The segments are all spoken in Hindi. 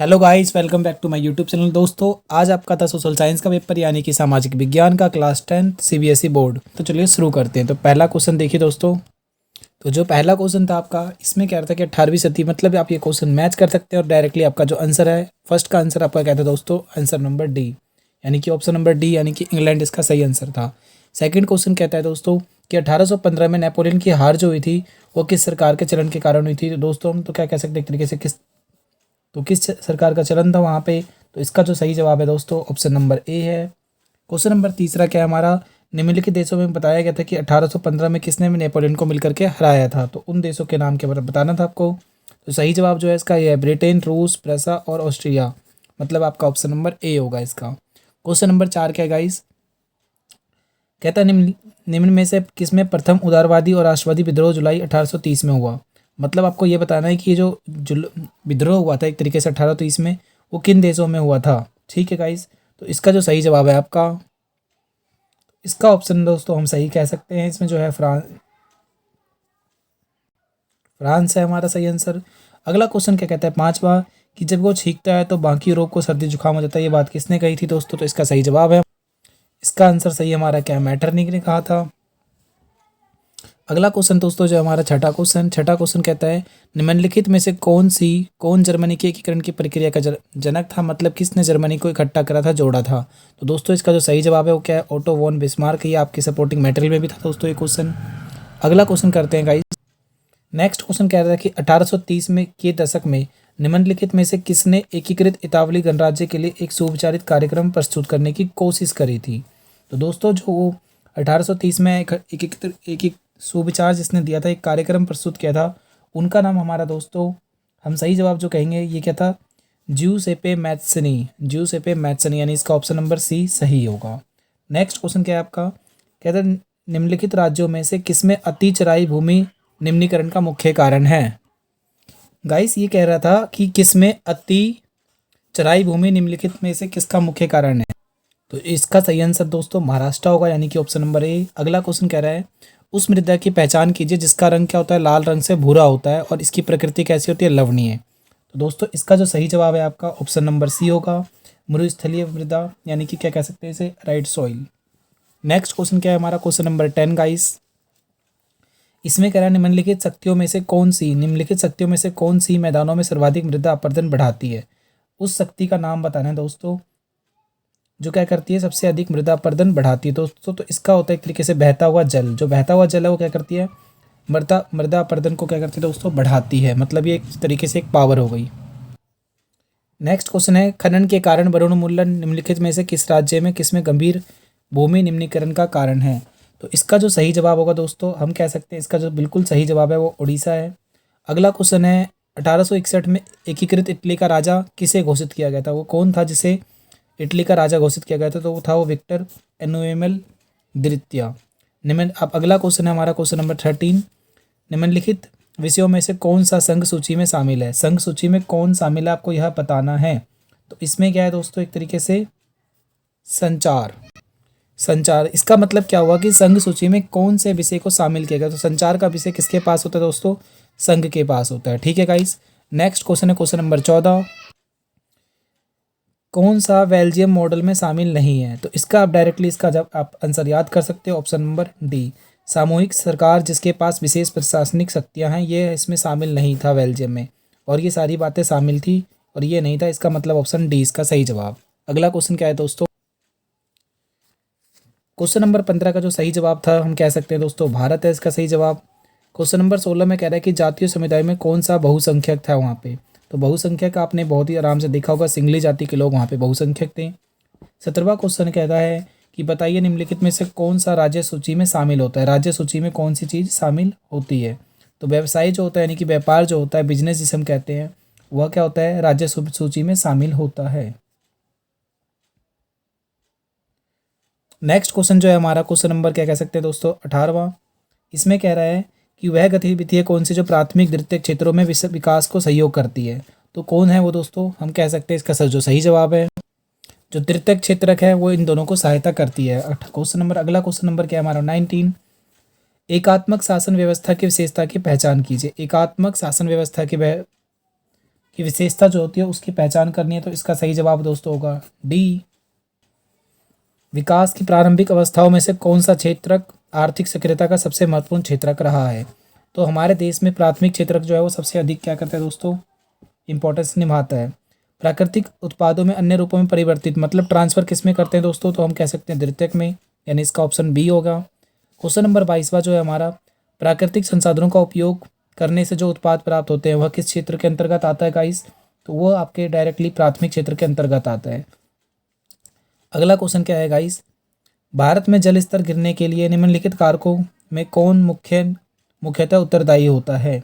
Hello guys, welcome back to my YouTube channel. दोस्तों, आज आपका था सोशल साइंस का पेपर यानी कि सामाजिक विज्ञान का क्लास 10 सीबीएसई बोर्ड। तो चलिए शुरू करते हैं। तो पहला क्वेश्चन देखिए दोस्तों। तो जो पहला क्वेश्चन था आपका, इसमें क्या था कि 18वीं सदी, मतलब आप ये क्वेश्चन मैच कर सकते हैं और डायरेक्टली आपका जो आंसर है, फर्स्ट का आंसर आपका क्या था दोस्तों, आंसर नंबर डी, यानी कि ऑप्शन नंबर डी यानी कि इंग्लैंड इसका सही आंसर था। सेकंड क्वेश्चन कहता है दोस्तों कि 1815 में नेपोलियन की हार जो हुई थी वो किस सरकार के चलन के कारण हुई थी। तो दोस्तों हम तो क्या कह सकते हैं एक तरीके से, किस सरकार का चलन था वहाँ पे। तो इसका जो सही जवाब है दोस्तों, ऑप्शन नंबर ए है। क्वेश्चन नंबर तीसरा क्या है हमारा, निम्नलिखित देशों में बताया गया था कि 1815 में किसने भी नेपोलियन को मिलकर के हराया था। तो उन देशों के नाम के बारे में बताना था आपको। तो सही जवाब जो है इसका ये है ब्रिटेन, रूस, प्रेसा और ऑस्ट्रिया, मतलब आपका ऑप्शन नंबर ए होगा इसका। क्वेश्चन नंबर 4 क्या है गाइस, कहता है निम्न में से किसमें प्रथम उदारवादी और राष्ट्रवादी विद्रोह जुलाई 1830 में हुआ। मतलब आपको ये बताना है कि ये जो विद्रोह हुआ था एक तरीके से 1830 में, वो किन देशों में हुआ था। ठीक है गाइस, तो इसका जो सही जवाब है आपका, इसका ऑप्शन दोस्तों हम सही कह सकते हैं, इसमें जो है फ्रांस है हमारा सही आंसर। अगला क्वेश्चन क्या कहता है पांचवा, कि जब वो छींकता है तो बाकी रोग को सर्दी जुकाम हो जाता है। ये बात किसने कही थी दोस्तों। तो इसका सही जवाब है, इसका आंसर सही हमारा क्या, मैटरनिक ने कहा था। अगला क्वेश्चन दोस्तों जो हमारा छठा क्वेश्चन कहता है निम्नलिखित में से कौन जर्मनी के एकीकरण की प्रक्रिया का जनक था। मतलब किसने जर्मनी को इकट्ठा करा था, जोड़ा था। तो दोस्तों इसका जो सही जवाब है वो क्या है, ओटो वॉन बिस्मार्क। ये आपकी सपोर्टिंग मटेरियल में भी था दोस्तों ये क्वेश्चन। अगला क्वेश्चन करते हैं गाइस। नेक्स्ट क्वेश्चन कह रहा था कि 1830 में के दशक में निम्नलिखित में से किसने एकीकृत इतावली गणराज्य के लिए एक सुविचारित कार्यक्रम प्रस्तुत करने की कोशिश करी थी। तो दोस्तों जो 1830 में एक सुविचार जिसने दिया था, एक कार्यक्रम प्रस्तुत किया था, उनका नाम हमारा दोस्तों, हम सही जवाब जो कहेंगे ये क्या था, ज्यूसेपे मैत्सनी, यानी इसका ऑप्शन नंबर सी सही होगा। नेक्स्ट क्वेश्चन क्या है आपका, कहता है निम्नलिखित राज्यों में से किसमें अति चराई भूमि निम्नीकरण का मुख्य कारण है। गाइस ये कह रहा था कि किसमें अति चराई भूमि निम्नलिखित में से किसका मुख्य कारण है। तो इसका सही आंसर दोस्तों महाराष्ट्र होगा, यानी कि ऑप्शन नंबर ए। अगला क्वेश्चन कह रहा है उस मृदा की पहचान कीजिए जिसका रंग क्या होता है, लाल रंग से भूरा होता है और इसकी प्रकृति कैसी होती है, लवणीय। तो दोस्तों इसका जो सही जवाब है आपका ऑप्शन नंबर सी होगा, मरुस्थलीय मृदा, यानी कि क्या कह सकते हैं इसे, राइट सॉइल। नेक्स्ट क्वेश्चन क्या है हमारा, क्वेश्चन नंबर 10 गाइस। इसमें कह रहा है निम्नलिखित शक्तियों में से कौन सी मैदानों में सर्वाधिक मृदा अपरदन बढ़ाती है। उस शक्ति का नाम बताना है दोस्तों, जो क्या करती है, सबसे अधिक मृदा अपरदन बढ़ाती है दोस्तों। तो इसका होता है एक तरीके से बहता हुआ जल। जो बहता हुआ जल है वो क्या करती है, मृदा अपरदन को क्या करती है दोस्तों, बढ़ाती है। मतलब ये एक तरीके से एक पावर हो गई। नेक्स्ट क्वेश्चन है खनन के कारण वनोन्मूलन निम्नलिखित में से किस राज्य में किसमें गंभीर भूमि निम्नीकरण का कारण है। तो इसका जो सही जवाब होगा दोस्तों, हम कह सकते हैं इसका जो बिल्कुल सही जवाब है वो उड़ीसा है। अगला क्वेश्चन है 1861 में एकीकृत इटली का राजा किसे घोषित किया गया था। वो कौन था जिसे इटली का राजा घोषित किया गया था। तो वो था वो विक्टर एनुएमल द्वितीय। निम्न अब अगला क्वेश्चन है हमारा क्वेश्चन नंबर 13, निम्नलिखित विषयों में से कौन सा संघ सूची में शामिल है। संघ सूची में कौन शामिल है आपको यह बताना है। तो इसमें क्या है दोस्तों, एक तरीके से संचार इसका मतलब क्या हुआ कि संघ सूची में कौन से विषय को शामिल किया गया। तो संचार का विषय किसके पास होता है दोस्तों, संघ के पास होता है। ठीक है गाइस। नेक्स्ट क्वेश्चन है क्वेश्चन नंबर 14, कौन सा बेल्जियम मॉडल में शामिल नहीं है। तो इसका आप डायरेक्टली इसका जब आप आंसर याद कर सकते हो, ऑप्शन नंबर डी, सामूहिक सरकार जिसके पास विशेष प्रशासनिक शक्तियां हैं, ये इसमें शामिल नहीं था बेल्जियम में, और ये सारी बातें शामिल थी और ये नहीं था। इसका मतलब ऑप्शन डी इसका सही जवाब। अगला क्वेश्चन क्या है दोस्तों, क्वेश्चन नंबर 15 का जो सही जवाब था हम कह सकते हैं दोस्तों भारत है इसका सही जवाब। क्वेश्चन नंबर 16 में कह रहा है कि जातीय समुदाय में कौन सा बहुसंख्यक था वहाँ पे। तो बहुसंख्यक आपने बहुत ही आराम से देखा होगा, सिंगली जाति के लोग वहाँ पे बहुसंख्यक थे। 17वां क्वेश्चन कहता है कि बताइए निम्नलिखित में से कौन सा राज्य सूची में शामिल होता है। राज्य सूची में कौन सी चीज़ शामिल होती है। तो व्यवसाय जो होता है, यानी कि व्यापार जो होता है, बिजनेस जिसे हम कहते हैं, वह क्या होता है, राज्य सूची में शामिल होता है। नेक्स्ट क्वेश्चन जो है हमारा क्वेश्चन नंबर क्या कह सकते हैं दोस्तों 18वां। इसमें कह रहा है कि वह गतिविधि है कौन सी जो प्राथमिक द्वितीयक क्षेत्रों में विकास को सहयोग करती है। तो कौन है वो दोस्तों, हम कह सकते हैं इसका जो सही जवाब है, जो तृतीयक क्षेत्रक है वो इन दोनों को सहायता करती है। क्वेश्चन नंबर अगला क्वेश्चन नंबर क्या है हमारा 19, एकात्मक शासन व्यवस्था की विशेषता की पहचान कीजिए। एकात्मक शासन व्यवस्था की की विशेषता जो होती है उसकी पहचान करनी है, तो इसका सही जवाब दोस्तों होगा डी। विकास की प्रारंभिक अवस्थाओं में से कौन सा क्षेत्रक आर्थिक सक्रियता का सबसे महत्वपूर्ण क्षेत्रक रहा है? तो हमारे देश में प्राथमिक क्षेत्रक जो है वो सबसे अधिक क्या करता है दोस्तों, इंपॉर्टेंस निभाता है। प्राकृतिक उत्पादों में अन्य रूपों में परिवर्तित, मतलब ट्रांसफर किस में करते हैं दोस्तों, तो हम कह सकते हैं द्वितीयक में, यानी इसका ऑप्शन बी होगा। क्वेश्चन नंबर 22वां जो है हमारा, प्राकृतिक संसाधनों का उपयोग करने से जो उत्पाद प्राप्त होते हैं वह किस क्षेत्र के अंतर्गत आता है गाइस? तो वो आपके डायरेक्टली प्राथमिक क्षेत्र के अंतर्गत आता है। अगला क्वेश्चन क्या है गाइस, भारत में जल स्तर गिरने के लिए निम्नलिखित कारकों में कौन मुख्यतः उत्तरदायी होता है?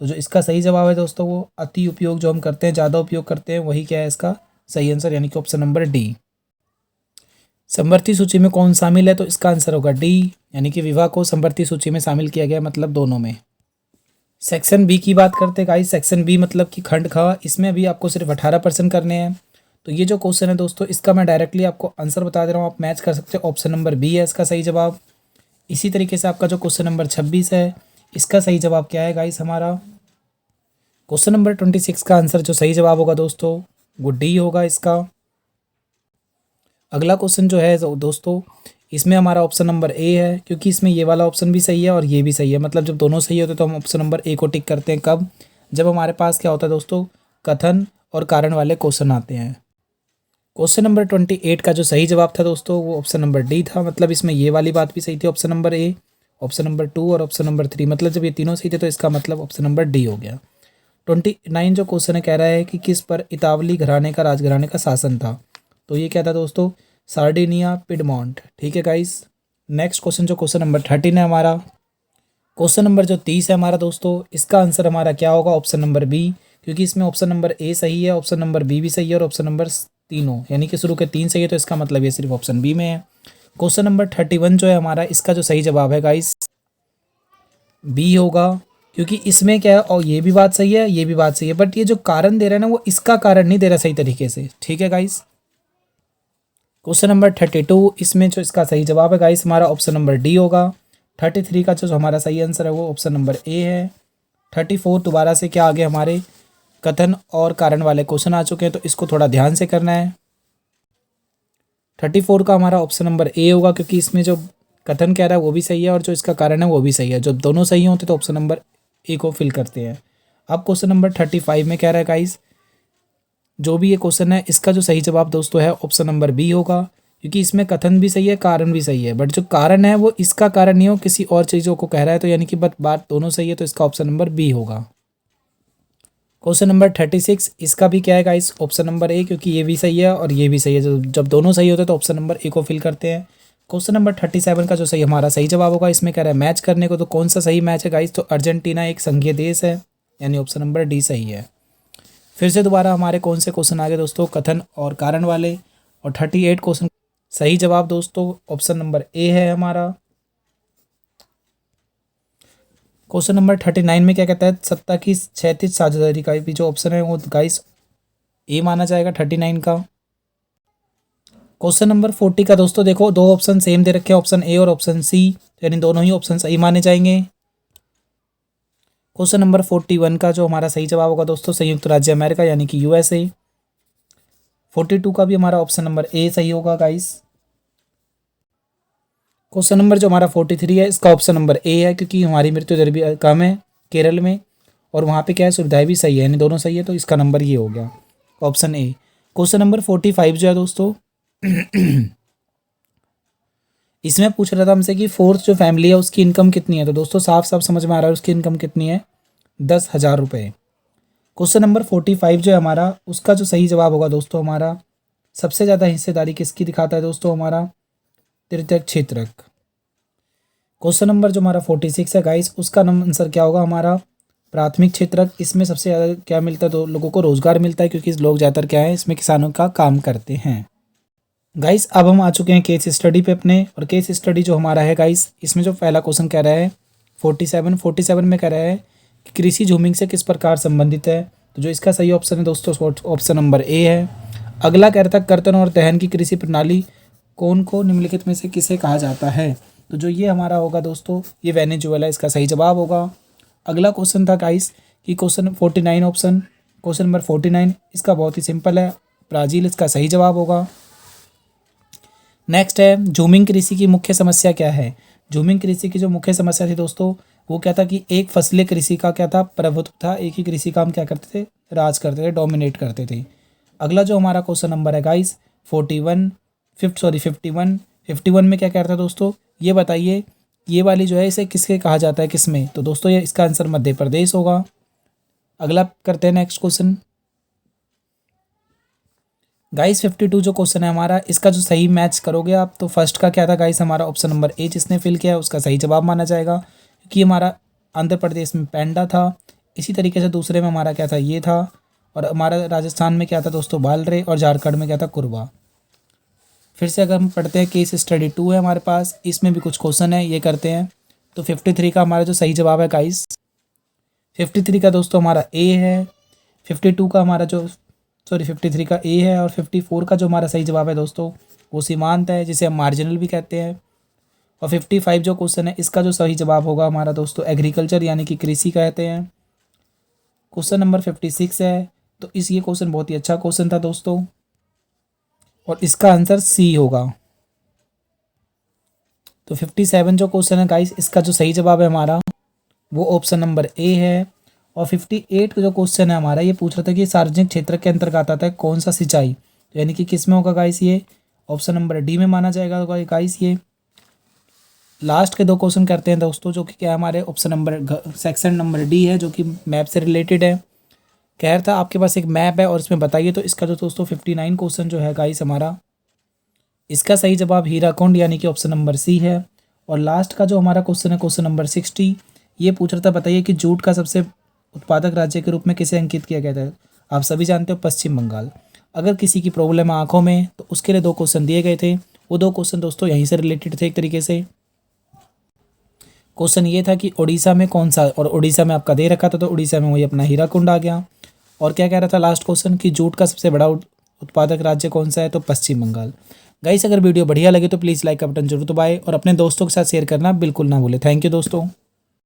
तो जो इसका सही जवाब है दोस्तों वो अति उपयोग जो हम करते हैं, ज़्यादा उपयोग करते हैं, वही क्या है इसका सही आंसर, यानी कि ऑप्शन नंबर डी। समवर्ती सूची में कौन शामिल है? तो इसका आंसर होगा डी, यानी कि विवाह को समवर्ती सूची में शामिल किया गया, मतलब दोनों में। सेक्शन बी की बात करते हैं गाइस, सेक्शन बी मतलब कि खंड ख, इसमें अभी आपको सिर्फ 18% करने हैं। तो ये जो क्वेश्चन है दोस्तों इसका मैं डायरेक्टली आपको आंसर बता दे रहा हूँ, आप मैच कर सकते हो, ऑप्शन नंबर बी है इसका सही जवाब। इसी तरीके से आपका जो क्वेश्चन नंबर 26 है इसका सही जवाब क्या है गाइस हमारा, क्वेश्चन नंबर 26 का आंसर जो सही जवाब होगा दोस्तों वो डी होगा इसका। अगला क्वेश्चन जो है दोस्तों इसमें हमारा ऑप्शन नंबर ए है, क्योंकि इसमें ये वाला ऑप्शन भी सही है और ये भी सही है, मतलब जब दोनों सही होते तो हम ऑप्शन नंबर ए को टिक करते हैं। कब? जब हमारे पास क्या होता है दोस्तों, कथन और कारण वाले क्वेश्चन आते हैं। क्वेश्चन नंबर 28 का जो सही जवाब था दोस्तों वो ऑप्शन नंबर डी था, मतलब इसमें ये वाली बात भी सही थी, option number A, option number 2 और ऑप्शन नंबर 3, मतलब जब ये तीनों सही थे तो इसका मतलब ऑप्शन नंबर डी हो गया। 29 जो क्वेश्चन है कह रहा है कि किस पर इतावली घराने का राजघराने का शासन था? तो ये क्या था दोस्तों, सार्डिनिया पिडमॉन्ट। ठीक है गाइस, नेक्स्ट क्वेश्चन जो क्वेश्चन नंबर 13 है हमारा, क्वेश्चन नंबर जो 30 है हमारा दोस्तों, इसका आंसर हमारा क्या होगा, ऑप्शन नंबर बी, क्योंकि इसमें ऑप्शन नंबर ए सही है, ऑप्शन नंबर बी भी सही है और ऑप्शन नंबर तीनों यानी कि शुरू के 3 सही है, तो इसका मतलब ये सिर्फ ऑप्शन बी में है। क्वेश्चन नंबर 31 जो है हमारा, इसका जो सही जवाब है गाइस बी होगा, क्योंकि इसमें क्या है, और ये भी बात सही है ये भी बात सही है, बट ये जो कारण दे रहा है ना वो इसका कारण नहीं दे रहा सही तरीके से। ठीक है गाइस, क्वेश्चन नंबर 32 इसमें जो इसका सही जवाब है गाइस हमारा ऑप्शन नंबर डी होगा। 33 का जो हमारा सही आंसर है वो ऑप्शन नंबर ए है। 34 दोबारा से क्या आगे हमारे कथन और कारण वाले क्वेश्चन आ चुके हैं, तो इसको थोड़ा ध्यान से करना है। 34 का हमारा ऑप्शन नंबर ए होगा, क्योंकि इसमें जो कथन कह रहा है वो भी सही है और जो इसका कारण है वो भी सही है, जब दोनों सही होते तो ऑप्शन नंबर ए को फिल करते हैं। अब क्वेश्चन नंबर 35 में कह रहा है गाइस, जो भी ये क्वेश्चन है इसका जो सही जवाब दोस्तों है ऑप्शन नंबर बी होगा, क्योंकि इसमें कथन भी सही है कारण भी सही है, बट जो कारण है वो इसका कारण नहीं हो किसी और चीज़ों को कह रहा है, तो यानी कि बात दोनों सही है, तो इसका ऑप्शन नंबर बी होगा। क्वेश्चन नंबर 36 इसका भी क्या है गाइस, ऑप्शन नंबर ए, क्योंकि ये भी सही है और ये भी सही है, जब दोनों सही होते हैं तो ऑप्शन नंबर ए को फिल करते हैं। क्वेश्चन नंबर 37 का जो सही हमारा सही जवाब होगा, इसमें कह रहा है मैच करने को, तो कौन सा सही मैच है गाइस, तो अर्जेंटीना एक संघीय देश है, यानी ऑप्शन नंबर डी सही है। फिर से दोबारा हमारे कौन से क्वेश्चन आ गए दोस्तों, कथन और कारण वाले, और 38 क्वेश्चन सही जवाब दोस्तों ऑप्शन नंबर ए है हमारा। क्वेश्चन नंबर 39 में क्या कहता है, सत्ता की क्षैतिज साझेदारी का भी जो ऑप्शन है वो गाइस ए माना जाएगा 39 का। क्वेश्चन नंबर 40 का दोस्तों देखो दो ऑप्शन सेम दे रखे हैं, ऑप्शन ए और ऑप्शन सी, यानी दोनों ही ऑप्शन सही माने जाएंगे। क्वेश्चन नंबर 41 का जो हमारा सही जवाब होगा दोस्तों संयुक्त राज्य अमेरिका, यानी कि यूएसए। 42 का भी हमारा ऑप्शन नंबर ए सही होगा गाइस। क्वेश्चन नंबर जो हमारा 43 है इसका ऑप्शन नंबर ए है, क्योंकि हमारी मृत्यु दर भी कम है केरल में और वहाँ पे क्या है सुविधाएं भी सही है, यानी दोनों सही है, तो इसका नंबर ये हो गया ऑप्शन ए। क्वेश्चन नंबर 45 जो है दोस्तों इसमें पूछ रहा था हमसे कि फोर्थ जो फैमिली है उसकी इनकम कितनी है, तो दोस्तों साफ साफ समझ में आ रहा है उसकी इनकम कितनी है, 10,000 रुपये। क्वेश्चन नंबर 45 जो है हमारा उसका जो सही जवाब होगा दोस्तों हमारा, सबसे ज़्यादा हिस्सेदारी किसकी दिखाता है दोस्तों, हमारा तृतीयक क्षेत्रक। क्वेश्चन नंबर जो हमारा 46 है गाइस उसका आंसर क्या होगा, हमारा प्राथमिक क्षेत्रक। इसमें सबसे ज़्यादा क्या मिलता है, तो लोगों को रोज़गार मिलता है, क्योंकि लोग ज़्यादातर क्या है इसमें किसानों का काम करते हैं। गाइस अब हम आ चुके हैं केस स्टडी पे अपने, और केस स्टडी जो हमारा है गाइस इसमें जो पहला क्वेश्चन कह रहा है 47 में कह रहा है कि कृषि झूमिंग से किस प्रकार संबंधित है, तो जो इसका सही ऑप्शन है दोस्तों ऑप्शन नंबर ए है। अगला कह रहा था कर्तन और दहन की कृषि प्रणाली कौन को निम्नलिखित में से किसे कहा जाता है, तो जो ये हमारा होगा दोस्तों ये वेनेजुएला इसका सही जवाब होगा। अगला क्वेश्चन था गाइस कि क्वेश्चन 49 ऑप्शन क्वेश्चन नंबर 49, इसका बहुत ही सिंपल है, ब्राज़ील इसका सही जवाब होगा। नेक्स्ट है, झूमिंग कृषि की मुख्य समस्या क्या है। झूमिंग कृषि की जो मुख्य समस्या थी दोस्तों, वो क्या था कि एक फसलीय कृषि का क्या था, प्रभुत्व था, एक ही कृषि का हम क्या करते थे, राज करते थे, डोमिनेट करते थे। अगला जो हमारा क्वेश्चन नंबर है गाइस 51 में क्या कहता है दोस्तों, ये बताइए, ये वाली जो है इसे किसके कहा जाता है, किसमें, तो दोस्तों ये इसका आंसर मध्य प्रदेश होगा। अगला करते हैं नेक्स्ट क्वेश्चन गाइस 52 जो क्वेश्चन है हमारा, इसका जो सही मैच करोगे आप, तो फर्स्ट का क्या था गाइस, हमारा ऑप्शन नंबर ए जिसने फिल किया है उसका सही जवाब माना जाएगा, क्योंकि हमारा आंध्र प्रदेश में पैंडा था। इसी तरीके से दूसरे में हमारा क्या था, ये था, और हमारा राजस्थान में क्या था दोस्तों, बालरे, और झारखंड में क्या था, कुरबा। फिर से अगर हम पढ़ते हैं, केस स्टडी 2 है हमारे पास, इसमें भी कुछ क्वेश्चन है, ये करते हैं। तो 53 का हमारा जो सही जवाब है गाइस, 53 का दोस्तों हमारा ए है, 52 का हमारा जो 53 का ए है, और 54 का जो हमारा सही जवाब है दोस्तों, वो सीमांत है, जिसे हम मार्जिनल भी कहते हैं। और 55 जो क्वेश्चन है, इसका जो सही जवाब होगा हमारा दोस्तों, एग्रीकल्चर यानी कि कृषि कहते हैं। क्वेश्चन नंबर 56 है, तो ये क्वेश्चन बहुत ही अच्छा क्वेश्चन था दोस्तों, और इसका आंसर सी होगा। तो 57 जो क्वेश्चन है गाइस, इसका जो सही जवाब है हमारा, वो ऑप्शन नंबर ए है। और 58 का जो क्वेश्चन है हमारा, ये पूछ रहा था कि सार्वजनिक क्षेत्र के अंतर्गत आता है कौन सा सिंचाई, यानी कि किस में होगा गाइस, ये ऑप्शन नंबर डी में माना जाएगा गाइस। ये लास्ट के दो क्वेश्चन करते हैं दोस्तों, जो कि क्या हमारे option number section number D है, जो कि मैप से रिलेटेड है। कह रहा था आपके पास एक मैप है और इसमें बताइए, तो इसका जो दोस्तों 59 क्वेश्चन जो है गाइस हमारा, इसका सही जवाब हीराकुंड यानी कि ऑप्शन नंबर सी है। और लास्ट का जो हमारा क्वेश्चन है, क्वेश्चन नंबर 60, ये पूछ रहा था बताइए कि जूट का सबसे उत्पादक राज्य के रूप में किसे अंकित किया गया था। आप सभी जानते हो, पश्चिम बंगाल। अगर किसी की प्रॉब्लम है आँखों में, तो उसके लिए दो क्वेश्चन दिए गए थे, वो दो क्वेश्चन दोस्तों यहीं से रिलेटेड थे एक तरीके से। क्वेश्चन ये था कि उड़ीसा में कौन सा, और उड़ीसा में आपका दे रखा था, तो उड़ीसा में वही अपना हीराकुंड आ गया। और क्या कह रहा था लास्ट क्वेश्चन, कि जूट का सबसे बड़ा उत्पादक राज्य कौन सा है, तो पश्चिम बंगाल। गाइस अगर वीडियो बढ़िया लगे तो प्लीज़ लाइक का बटन जरूर दबाएं, और अपने दोस्तों के साथ शेयर करना बिल्कुल ना भूलें। थैंक यू दोस्तों।